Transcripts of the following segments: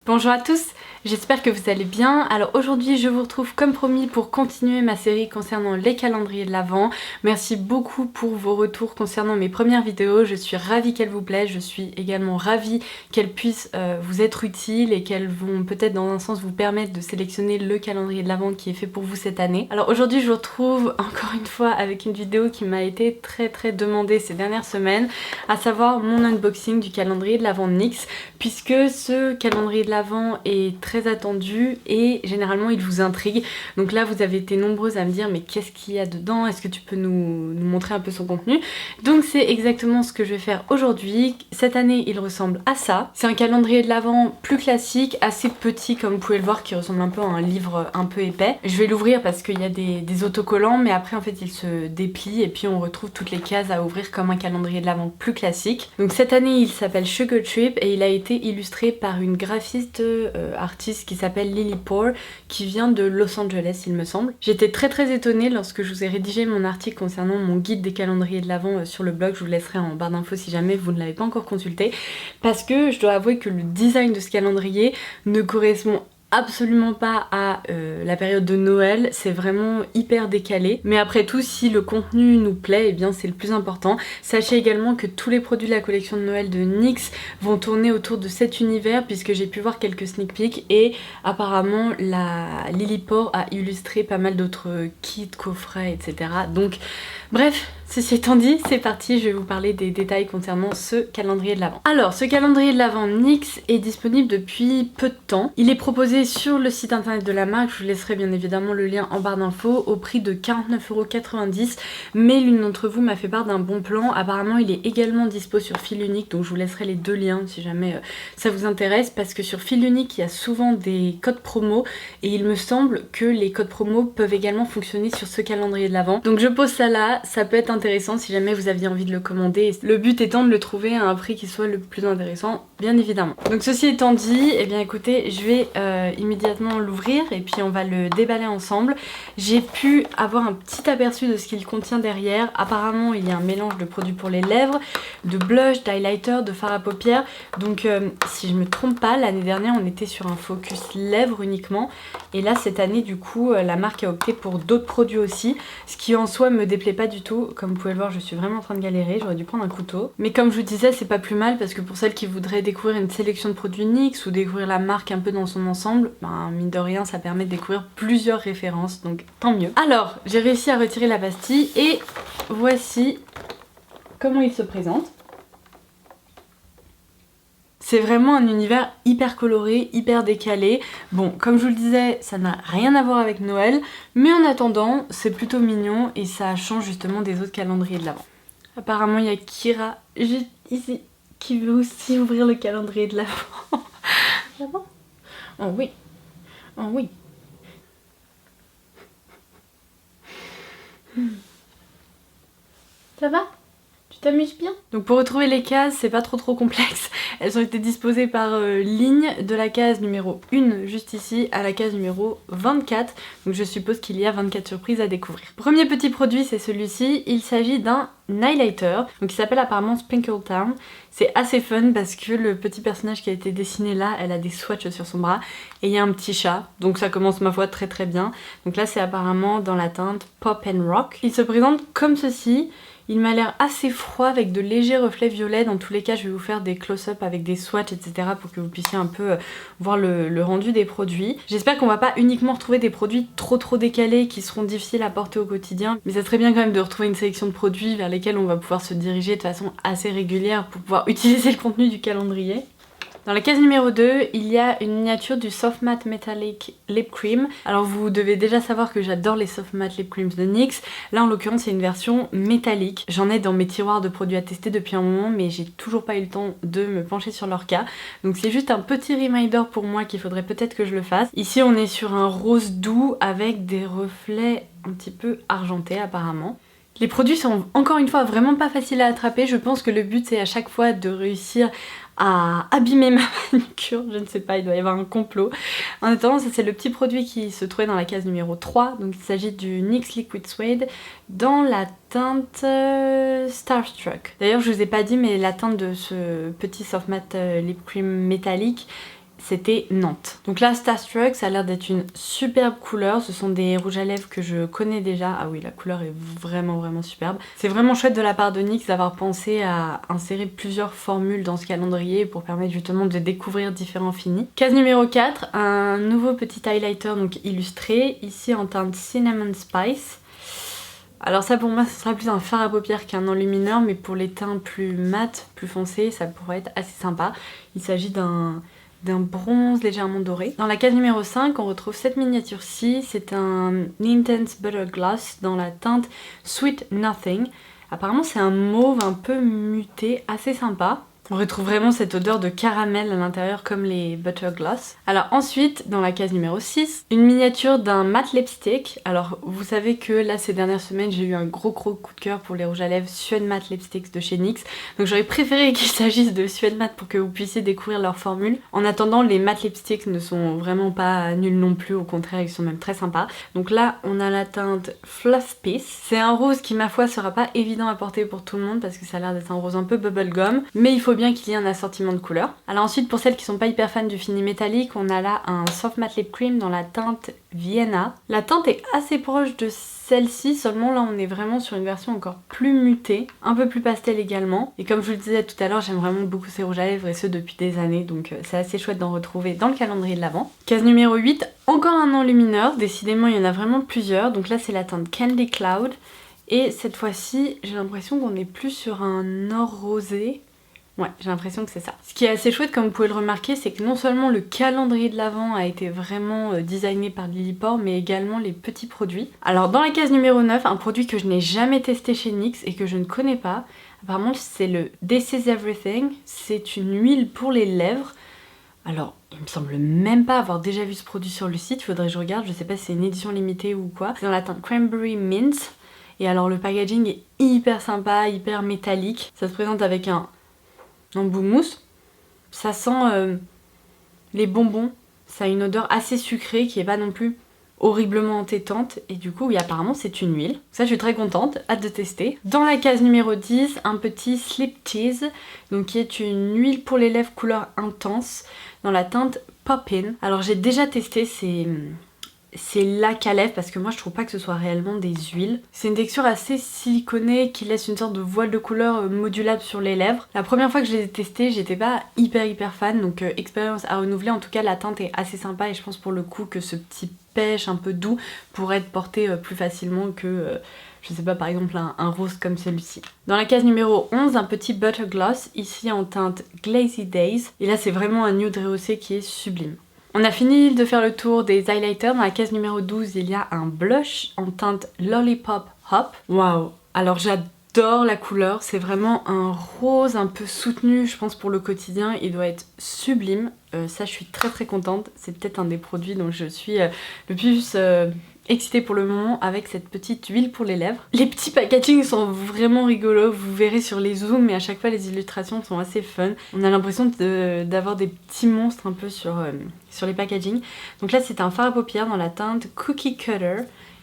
Bonjour à tous, j'espère que vous allez bien. Alors aujourd'hui je vous retrouve comme promis pour continuer ma série concernant les calendriers de l'Avent. Merci beaucoup pour vos retours concernant mes premières vidéos, je suis ravie qu'elles vous plaisent, je suis également ravie qu'elles puissent vous être utiles et qu'elles vont peut-être dans un sens vous permettre de sélectionner le calendrier de l'Avent qui est fait pour vous cette année. Alors aujourd'hui je vous retrouve encore une fois avec une vidéo qui m'a été très demandée ces dernières semaines, à savoir mon unboxing du calendrier de l'Avent de NYX, puisque ce calendrier de l'Avent est très attendu et généralement il vous intrigue. Donc là vous avez été nombreuses à me dire mais qu'est-ce qu'il y a dedans, est-ce que tu peux nous montrer un peu son contenu. Donc c'est exactement ce que je vais faire aujourd'hui. Cette année il ressemble à ça. C'est un calendrier de l'Avent plus classique, assez petit comme vous pouvez le voir, qui ressemble un peu à un livre un peu épais. Je vais l'ouvrir parce qu'il y a des autocollants, mais après en fait il se déplie et puis on retrouve toutes les cases à ouvrir comme un calendrier de l'Avent plus classique. Donc cette année il s'appelle Sugar Trip et il a été illustré par une graphiste artiste qui s'appelle Lily Pour, qui vient de Los Angeles il me semble. J'étais très étonnée lorsque je vous ai rédigé mon article concernant mon guide des calendriers de l'Avent sur le blog, je vous laisserai en barre d'infos si jamais vous ne l'avez pas encore consulté, parce que je dois avouer que le design de ce calendrier ne correspond absolument pas à la période de Noël, c'est vraiment hyper décalé. Mais après tout, si le contenu nous plaît, et bien c'est le plus important. Sachez également que tous les produits de la collection de Noël de NYX vont tourner autour de cet univers, puisque j'ai pu voir quelques sneak peeks et apparemment la Lily Pour a illustré pas mal d'autres kits, coffrets, etc. Donc bref, ceci étant dit, c'est parti, je vais vous parler des détails concernant ce calendrier de l'Avent. Alors, ce calendrier de l'Avent NYX est disponible depuis peu de temps. Il est proposé sur le site internet de la marque, je vous laisserai bien évidemment le lien en barre d'infos, au prix de 49,90 €, mais l'une d'entre vous m'a fait part d'un bon plan. Apparemment, il est également dispo sur fil unique, donc je vous laisserai les deux liens si jamais ça vous intéresse, parce que sur fil unique, il y a souvent des codes promo, et il me semble que les codes promo peuvent également fonctionner sur ce calendrier de l'Avent. Donc je pose ça là, ça peut être intéressant si jamais vous aviez envie de le commander. Le but étant de le trouver à un prix qui soit le plus intéressant, bien évidemment. Donc ceci étant dit, eh bien écoutez, je vais immédiatement l'ouvrir et puis on va le déballer ensemble. J'ai pu avoir un petit aperçu de ce qu'il contient derrière. Apparemment il y a un mélange de produits pour les lèvres, de blush, d'highlighter, de fard à paupières. Donc si je me trompe pas, l'année dernière on était sur un focus lèvres uniquement. Et là cette année du coup la marque a opté pour d'autres produits aussi. Ce qui en soi me déplaît pas du tout. Comme vous pouvez le voir, je suis vraiment en train de galérer, j'aurais dû prendre un couteau. Mais comme je vous disais, c'est pas plus mal parce que pour celles qui voudraient découvrir une sélection de produits NYX ou découvrir la marque un peu dans son ensemble, ben mine de rien ça permet de découvrir plusieurs références, donc tant mieux. Alors, j'ai réussi à retirer la pastille et voici comment il se présente. C'est vraiment un univers hyper coloré, hyper décalé. Bon, comme je vous le disais, ça n'a rien à voir avec Noël, mais en attendant, c'est plutôt mignon et ça change justement des autres calendriers de l'Avent. Apparemment, il y a Kira juste ici qui veut aussi ouvrir le calendrier de l'Avent. Ah bon? Oh oui, oh oui. Ça va? Tu t'amuses bien? Donc pour retrouver les cases, c'est pas trop complexe. Elles ont été disposées par ligne de la case numéro 1 juste ici à la case numéro 24. Donc je suppose qu'il y a 24 surprises à découvrir. Premier petit produit, c'est celui-ci. Il s'agit d'un highlighter, donc il s'appelle apparemment Sprinkle Town. C'est assez fun parce que le petit personnage qui a été dessiné là, elle a des swatchs sur son bras et il y a un petit chat, donc ça commence ma foi très bien. Donc là c'est apparemment dans la teinte Pop and Rock. Il se présente comme ceci. Il m'a l'air assez froid avec de légers reflets violets. Dans tous les cas, je vais vous faire des close-up avec des swatchs, etc. pour que vous puissiez un peu voir le rendu des produits. J'espère qu'on va pas uniquement retrouver des produits trop décalés qui seront difficiles à porter au quotidien. Mais ça serait bien quand même de retrouver une sélection de produits vers lesquels on va pouvoir se diriger de façon assez régulière pour pouvoir utiliser le contenu du calendrier. Dans la case numéro 2, il y a une miniature du Soft Matte Metallic Lip Cream. Alors vous devez déjà savoir que j'adore les Soft Matte Lip Creams de NYX. Là en l'occurrence c'est une version métallique. J'en ai dans mes tiroirs de produits à tester depuis un moment, mais j'ai toujours pas eu le temps de me pencher sur leur cas. Donc c'est juste un petit reminder pour moi qu'il faudrait peut-être que je le fasse. Ici on est sur un rose doux avec des reflets un petit peu argentés apparemment. Les produits sont encore une fois vraiment pas faciles à attraper. Je pense que le but c'est à chaque fois de réussir à abîmer ma manucure, je ne sais pas, il doit y avoir un complot. En attendant, ça c'est le petit produit qui se trouvait dans la case numéro 3, donc il s'agit du NYX Liquid Suede dans la teinte Starstruck. D'ailleurs je vous ai pas dit mais la teinte de ce petit soft matte lip cream métallique c'était Nantes. Donc là, Starstruck, ça a l'air d'être une superbe couleur. Ce sont des rouges à lèvres que je connais déjà. Ah oui, la couleur est vraiment superbe. C'est vraiment chouette de la part de NYX d'avoir pensé à insérer plusieurs formules dans ce calendrier pour permettre justement de découvrir différents finis. Case numéro 4, un nouveau petit highlighter donc illustré, ici en teinte Cinnamon Spice. Alors ça pour moi ce sera plus un fard à paupières qu'un enlumineur, mais pour les teints plus mat, plus foncés, ça pourrait être assez sympa. Il s'agit d'un bronze légèrement doré. Dans la case numéro 5, on retrouve cette miniature-ci. C'est un Intense Butter Gloss dans la teinte Sweet Nothing. Apparemment c'est un mauve un peu muté, assez sympa. On retrouve vraiment cette odeur de caramel à l'intérieur comme les Butter Gloss. Alors ensuite, dans la case numéro 6, une miniature d'un matte lipstick. Alors vous savez que là ces dernières semaines j'ai eu un gros coup de cœur pour les rouges à lèvres Suede Matte Lipsticks de chez NYX. Donc j'aurais préféré qu'il s'agisse de Suede Matte pour que vous puissiez découvrir leur formule. En attendant, les matte lipsticks ne sont vraiment pas nuls non plus, au contraire ils sont même très sympas. Donc là on a la teinte Fluff Piece. C'est un rose qui ma foi sera pas évident à porter pour tout le monde parce que ça a l'air d'être un rose un peu bubblegum. Mais il faut bien qu'il y ait un assortiment de couleurs. Alors ensuite, pour celles qui sont pas hyper fans du fini métallique, on a là un Soft Matte Lip Cream dans la teinte Vienna. La teinte est assez proche de celle-ci, seulement là on est vraiment sur une version encore plus mutée, un peu plus pastel également. Et comme je vous le disais tout à l'heure, j'aime vraiment beaucoup ces rouges à lèvres et ce depuis des années, donc c'est assez chouette d'en retrouver dans le calendrier de l'Avent. Case numéro 8, encore un enlumineur, décidément il y en a vraiment plusieurs. Donc là c'est la teinte Candy Cloud. Et cette fois-ci, j'ai l'impression qu'on est plus sur un or rosé. Ouais, j'ai l'impression que c'est ça. Ce qui est assez chouette, comme vous pouvez le remarquer, c'est que non seulement le calendrier de l'Avent a été vraiment designé par Lilipore, mais également les petits produits. Alors dans la case numéro 9, un produit que je n'ai jamais testé chez NYX et que je ne connais pas, apparemment c'est le This Is Everything. C'est une huile pour les lèvres. Alors, il me semble même pas avoir déjà vu ce produit sur le site, il faudrait que je regarde, je sais pas si c'est une édition limitée ou quoi. C'est dans la teinte Cranberry Mint. Et alors le packaging est hyper sympa, hyper métallique. Ça se présente avec un embout mousse. Ça sent les bonbons. Ça a une odeur assez sucrée qui est pas non plus horriblement entêtante. Et du coup, oui, apparemment c'est une huile. Ça, je suis très contente, hâte de tester. Dans la case numéro 10, un petit Slip Tease, donc qui est une huile pour les lèvres couleur intense dans la teinte Pop-In. Alors j'ai déjà testé ces lacs à lèvres parce que moi je trouve pas que ce soit réellement des huiles. C'est une texture assez siliconée qui laisse une sorte de voile de couleur modulable sur les lèvres. La première fois que je les ai testés, j'étais pas hyper fan, donc expérience à renouveler. En tout cas la teinte est assez sympa et je pense pour le coup que ce petit pêche un peu doux pourrait être porté plus facilement que je sais pas, par exemple un rose comme celui-ci. Dans la case numéro 11, un petit Butter Gloss, ici en teinte Glazy Days. Et là c'est vraiment un nude rehaussé qui est sublime. On a fini de faire le tour des highlighters. Dans la case numéro 12, il y a un blush en teinte Lollipop Hop. Waouh! Alors j'adore la couleur, c'est vraiment un rose un peu soutenu, je pense pour le quotidien, il doit être sublime. Ça je suis très contente, c'est peut-être un des produits dont je suis le plus excitée pour le moment avec cette petite huile pour les lèvres. Les petits packaging sont vraiment rigolos, vous verrez sur les zooms, mais à chaque fois les illustrations sont assez fun. On a l'impression d'avoir des petits monstres un peu sur les packaging. Donc là c'est un fard à paupières dans la teinte Cookie Cutter.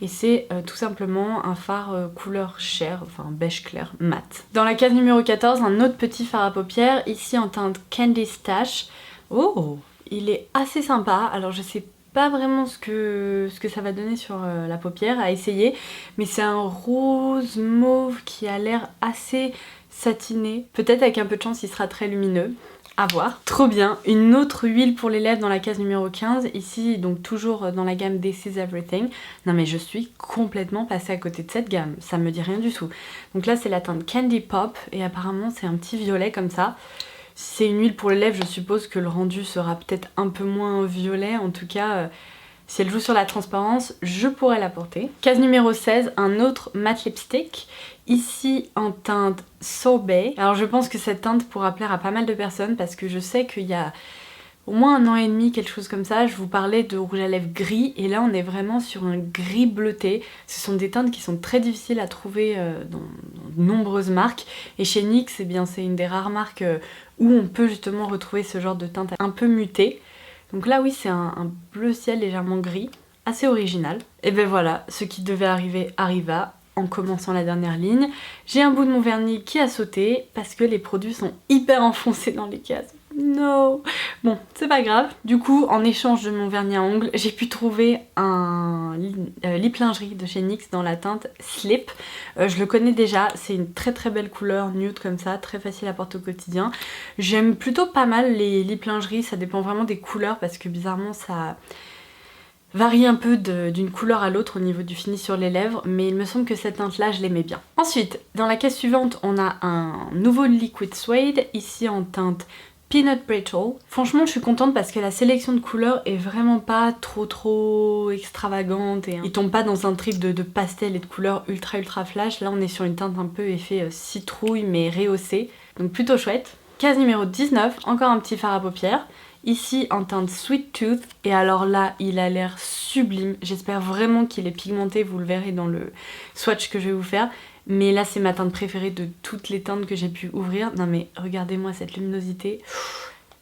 Et c'est tout simplement un fard couleur chair, enfin beige clair, mat. Dans la case numéro 14, un autre petit fard à paupières, ici en teinte Candy Stash. Oh, il est assez sympa. Alors je sais pas vraiment ce que ça va donner sur la paupière à essayer, mais c'est un rose mauve qui a l'air assez satiné. Peut-être avec un peu de chance il sera très lumineux. À voir. Trop bien. Une autre huile pour les lèvres dans la case numéro 15. Ici, donc toujours dans la gamme This Is Everything. Non mais je suis complètement passée à côté de cette gamme. Ça me dit rien du tout. Donc là, c'est la teinte Candy Pop. Et apparemment, c'est un petit violet comme ça. Si c'est une huile pour les lèvres, je suppose que le rendu sera peut-être un peu moins violet. En tout cas, si elle joue sur la transparence, je pourrais la porter. Case numéro 16, un autre matte lipstick. Ici en teinte Sorbet. Alors je pense que cette teinte pourra plaire à pas mal de personnes parce que je sais qu'il y a au moins 1 an et demi, quelque chose comme ça, je vous parlais de rouge à lèvres gris et là on est vraiment sur un gris bleuté. Ce sont des teintes qui sont très difficiles à trouver dans de nombreuses marques et chez NYX, eh bien, c'est une des rares marques où on peut justement retrouver ce genre de teinte un peu mutée. Donc là oui, c'est un bleu ciel légèrement gris, assez original. Et ben voilà, ce qui devait arriver arriva. En commençant la dernière ligne, j'ai un bout de mon vernis qui a sauté parce que les produits sont hyper enfoncés dans les cases. No. Bon, c'est pas grave. Du coup, en échange de mon vernis à ongles, j'ai pu trouver un lip lingerie de chez NYX dans la teinte Slip. Je le connais déjà, c'est une très très belle couleur nude comme ça, très facile à porter au quotidien. J'aime plutôt pas mal les lip lingeries, ça dépend vraiment des couleurs parce que bizarrement ça varie un peu d'une couleur à l'autre au niveau du fini sur les lèvres, mais il me semble que cette teinte là je l'aimais bien. Ensuite, dans la case suivante, on a un nouveau liquid suede, ici en teinte Peanut Brittle. Franchement, je suis contente parce que la sélection de couleurs est vraiment pas trop extravagante et il tombe pas dans un trip de pastel et de couleurs ultra flash. Là, on est sur une teinte un peu effet citrouille mais rehaussée, donc plutôt chouette. Case numéro 19, encore un petit fard à paupières. Ici en teinte Sweet Tooth, et alors là il a l'air sublime, j'espère vraiment qu'il est pigmenté, vous le verrez dans le swatch que je vais vous faire, mais là c'est ma teinte préférée de toutes les teintes que j'ai pu ouvrir. Non mais regardez-moi cette luminosité,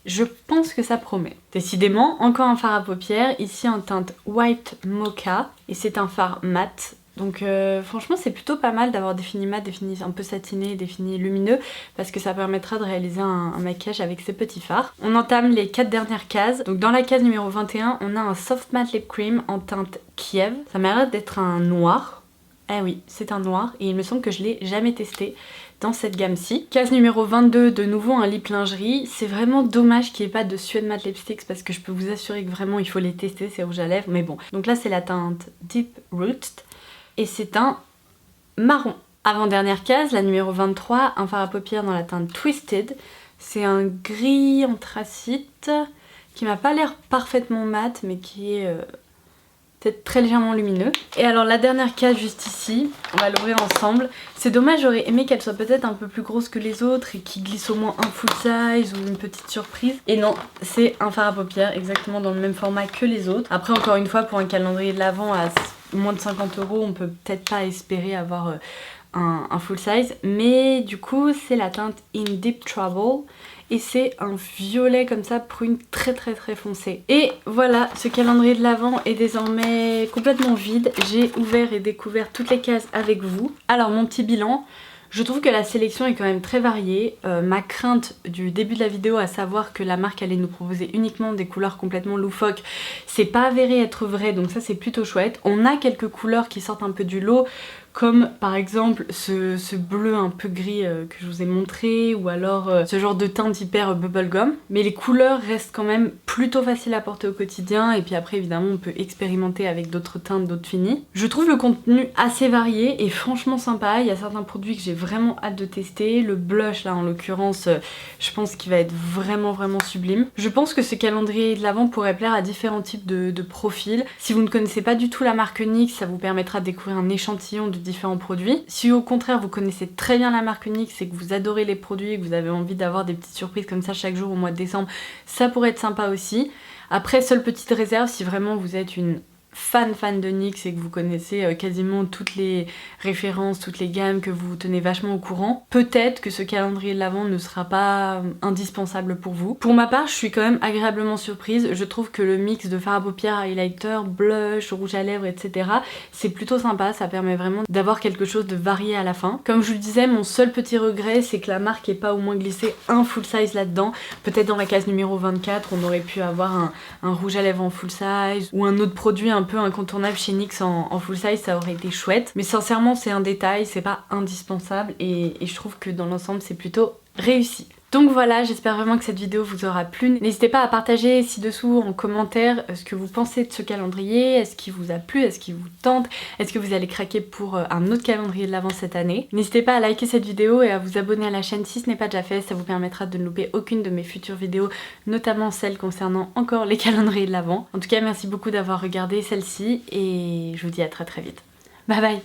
je pense que ça promet. Décidément, encore un fard à paupières, ici en teinte White Mocha, et c'est un fard mat. Donc franchement c'est plutôt pas mal d'avoir des finis mat, des finis un peu satinés, des finis lumineux, parce que ça permettra de réaliser un maquillage avec ces petits fards. On entame les 4 dernières cases. Donc dans la case numéro 21, on a un Soft Matte Lip Cream en teinte Kiev. Ça m'a l'air d'être un noir. Eh oui, c'est un noir et il me semble que je l'ai jamais testé dans cette gamme-ci. Case numéro 22, de nouveau un lip lingerie. C'est vraiment dommage qu'il n'y ait pas de Suede Matte Lipsticks parce que je peux vous assurer que vraiment il faut les tester, c'est rouge à lèvres, mais bon. Donc là c'est la teinte Deep Rooted. Et c'est un marron. Avant-dernière case, la numéro 23, un fard à paupières dans la teinte Twisted. C'est un gris anthracite qui m'a pas l'air parfaitement mat, mais qui est peut-être très légèrement lumineux. Et alors la dernière case juste ici, on va l'ouvrir ensemble. C'est dommage, j'aurais aimé qu'elle soit peut-être un peu plus grosse que les autres et qu'il glisse au moins un full size ou une petite surprise. Et non, c'est un fard à paupières exactement dans le même format que les autres. Après encore une fois, pour un calendrier de l'Avent à moins de 50 €, on peut peut-être pas espérer avoir un full size, mais du coup c'est la teinte In Deep Trouble et c'est un violet comme ça, prune très foncé. Et voilà, ce calendrier de l'Avent est désormais complètement vide. J'ai ouvert et découvert toutes les cases avec vous. Alors mon petit bilan, je trouve que la sélection est quand même très variée. Ma crainte du début de la vidéo, à savoir que la marque allait nous proposer uniquement des couleurs complètement loufoques, c'est pas avéré être vrai, donc ça c'est plutôt chouette. On a quelques couleurs qui sortent un peu du lot, comme par exemple ce bleu un peu gris que je vous ai montré, ou alors ce genre de teinte hyper bubblegum. Mais les couleurs restent quand même plutôt faciles à porter au quotidien, et puis après évidemment on peut expérimenter avec d'autres teintes, d'autres finis. Je trouve le contenu assez varié et franchement sympa. Il y a certains produits que j'ai vraiment hâte de tester. Le blush là en l'occurrence, je pense qu'il va être vraiment sublime. Je pense que ce calendrier de l'Avent pourrait plaire à différents types de profils. Si vous ne connaissez pas du tout la marque NYX, ça vous permettra de découvrir un échantillon de différents produits. Si au contraire vous connaissez très bien la marque NYX et que vous adorez les produits et que vous avez envie d'avoir des petites surprises comme ça chaque jour au mois de décembre, ça pourrait être sympa aussi. Après, seule petite réserve, si vraiment vous êtes une fan de NYX et que vous connaissez quasiment toutes les références, toutes les gammes, que vous tenez vachement au courant, peut-être que ce calendrier de l'Avent ne sera pas indispensable pour vous. Pour ma part, je suis quand même agréablement surprise. Je trouve que le mix de fard à paupières, highlighter, blush, rouge à lèvres, etc. c'est plutôt sympa, ça permet vraiment d'avoir quelque chose de varié à la fin. Comme je vous le disais, mon seul petit regret, c'est que la marque n'ait pas au moins glissé un full size là-dedans. Peut-être dans la case numéro 24, on aurait pu avoir un rouge à lèvres en full size ou un autre produit un peu incontournable chez NYX en full size, ça aurait été chouette. Mais sincèrement, c'est un détail, c'est pas indispensable et je trouve que dans l'ensemble, c'est plutôt réussi. Donc voilà, j'espère vraiment que cette vidéo vous aura plu. N'hésitez pas à partager ci-dessous en commentaire ce que vous pensez de ce calendrier. Est-ce qu'il vous a plu? Est-ce qu'il vous tente? Est-ce que vous allez craquer pour un autre calendrier de l'Avent cette année? N'hésitez pas à liker cette vidéo et à vous abonner à la chaîne si ce n'est pas déjà fait. Ça vous permettra de ne louper aucune de mes futures vidéos, notamment celles concernant encore les calendriers de l'Avent. En tout cas, merci beaucoup d'avoir regardé celle-ci et je vous dis à très vite. Bye bye!